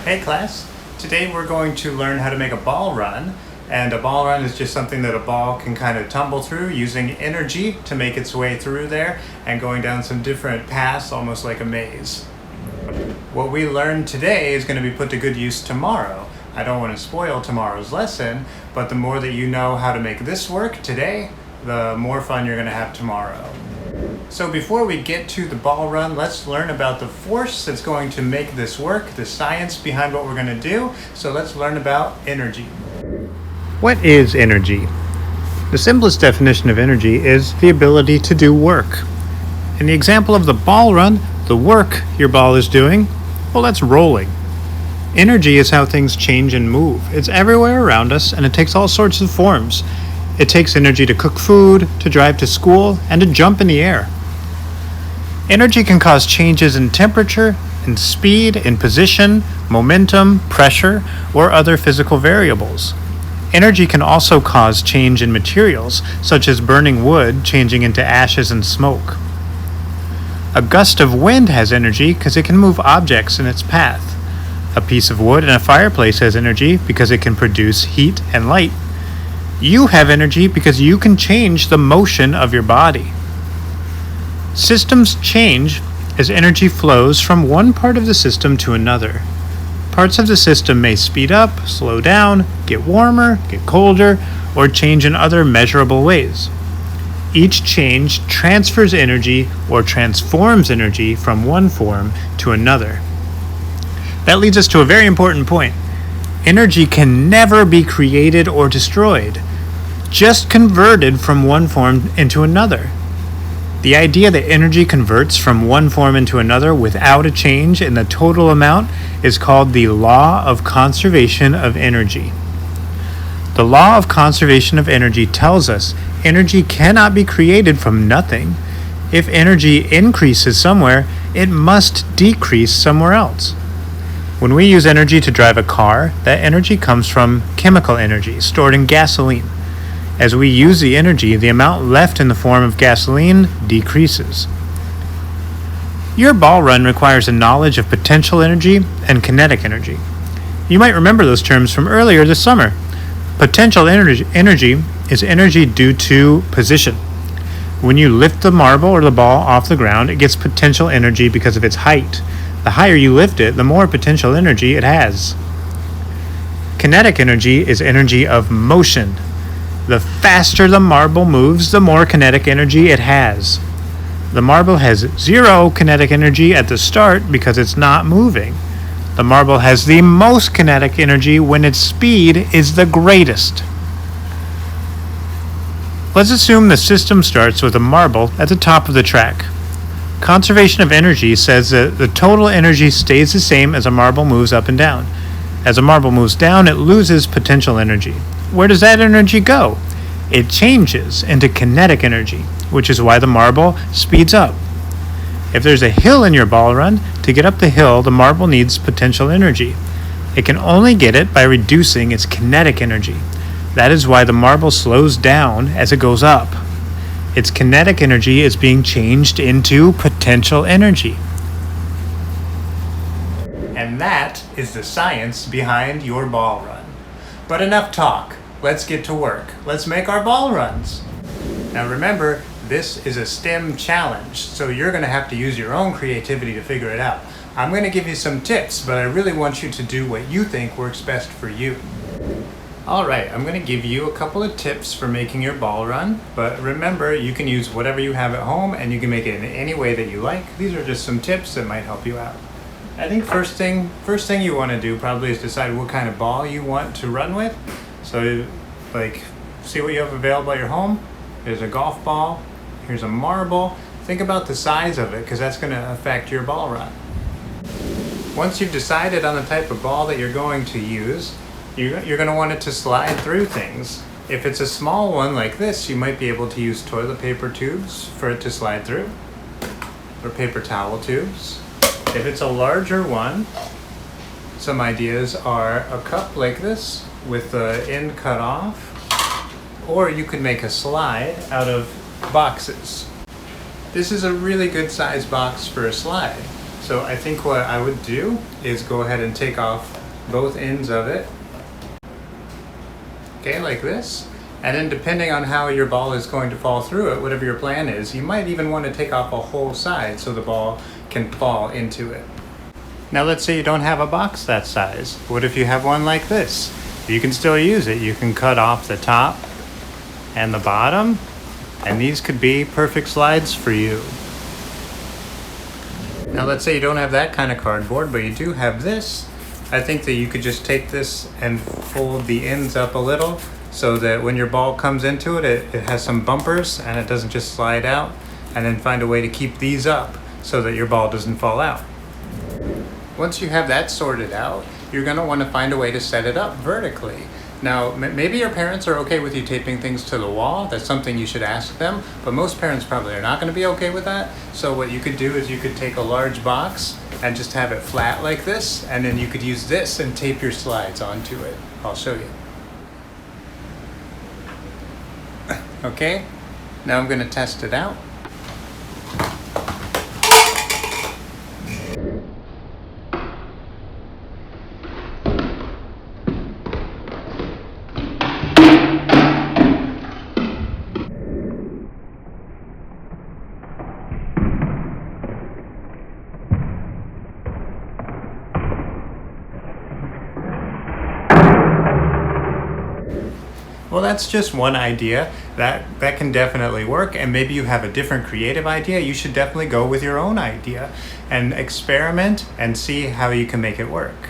Hey class, today we're going to learn how to make a ball run. And a ball run is just something that a ball can kind of tumble through using energy to make its way through there and going down some different paths, almost like a maze. What we learned today is going to be put to good use tomorrow. I don't want to spoil tomorrow's lesson, but the more that you know how to make this work today, the more fun you're going to have tomorrow. So before we get to the ball run, let's learn about the force that's going to make this work, the science behind what we're going to do. So let's learn about energy. What is energy? The simplest definition of energy is the ability to do work. In the example of the ball run, the work your ball is doing, well, that's rolling. Energy is how things change and move. It's everywhere around us, and it takes all sorts of forms. It takes energy to cook food, to drive to school, and to jump in the air. Energy can cause changes in temperature, in speed, in position, momentum, pressure, or other physical variables. Energy can also cause change in materials, such as burning wood changing into ashes and smoke. A gust of wind has energy because it can move objects in its path. A piece of wood in a fireplace has energy because it can produce heat and light. You have energy because you can change the motion of your body. Systems change as energy flows from one part of the system to another. Parts of the system may speed up, slow down, get warmer, get colder, or change in other measurable ways. Each change transfers energy or transforms energy from one form to another. That leads us to a very important point. Energy can never be created or destroyed, just converted from one form into another. The idea that energy converts from one form into another without a change in the total amount is called the law of conservation of energy. The law of conservation of energy tells us energy cannot be created from nothing. If energy increases somewhere, it must decrease somewhere else. When we use energy to drive a car, that energy comes from chemical energy stored in gasoline. As we use the energy, the amount left in the form of gasoline decreases. Your ball run requires a knowledge of potential energy and kinetic energy. You might remember those terms from earlier this summer. Potential energy is energy due to position. When you lift the marble or the ball off the ground, it gets potential energy because of its height. The higher you lift it, the more potential energy it has. Kinetic energy is energy of motion. The faster the marble moves, the more kinetic energy it has. The marble has zero kinetic energy at the start because it's not moving. The marble has the most kinetic energy when its speed is the greatest. Let's assume the system starts with a marble at the top of the track. Conservation of energy says that the total energy stays the same as a marble moves up and down. As a marble moves down, it loses potential energy. Where does that energy go? It changes into kinetic energy, which is why the marble speeds up. If there's a hill in your ball run, to get up the hill, the marble needs potential energy. It can only get it by reducing its kinetic energy. That is why the marble slows down as it goes up. Its kinetic energy is being changed into potential energy. And that is the science behind your ball run. But enough talk. Let's get to work. Let's make our ball runs. Now remember, this is a STEM challenge, so you're going to have to use your own creativity to figure it out. I'm going to give you some tips, but I really want you to do what you think works best for you. Alright, I'm going to give you a couple of tips for making your ball run, but remember, you can use whatever you have at home and you can make it in any way that you like. These are just some tips that might help you out. I think first thing you want to do probably is decide what kind of ball you want to run with. So, see what you have available at your home. There's a golf ball. Here's a marble. Think about the size of it because that's going to affect your ball run. Once you've decided on the type of ball that you're going to use, you're going to want it to slide through things. If it's a small one like this, you might be able to use toilet paper tubes for it to slide through, or paper towel tubes. If it's a larger one, some ideas are a cup like this with the end cut off, or you could make a slide out of boxes. This is a really good size box for a slide. So I think what I would do is go ahead and take off both ends of it. Okay, like this. And then depending on how your ball is going to fall through it, whatever your plan is, you might even want to take off a whole side so the ball can fall into it. Now let's say you don't have a box that size. What if you have one like this? You can still use it. You can cut off the top and the bottom, and these could be perfect slides for you. Now let's say you don't have that kind of cardboard, but you do have this. I think that you could just take this and fold the ends up a little so that when your ball comes into it, it has some bumpers and it doesn't just slide out, and then find a way to keep these up so that your ball doesn't fall out. Once you have that sorted out, you're going to want to find a way to set it up vertically. Now, maybe your parents are okay with you taping things to the wall. That's something you should ask them, but most parents probably are not going to be okay with that. So what you could do is you could take a large box and just have it flat like this, and then you could use this and tape your slides onto it. I'll show you. Okay, now I'm going to test it out. Well, that's just one idea. That can definitely work, and maybe you have a different creative idea. You should definitely go with your own idea and experiment and see how you can make it work.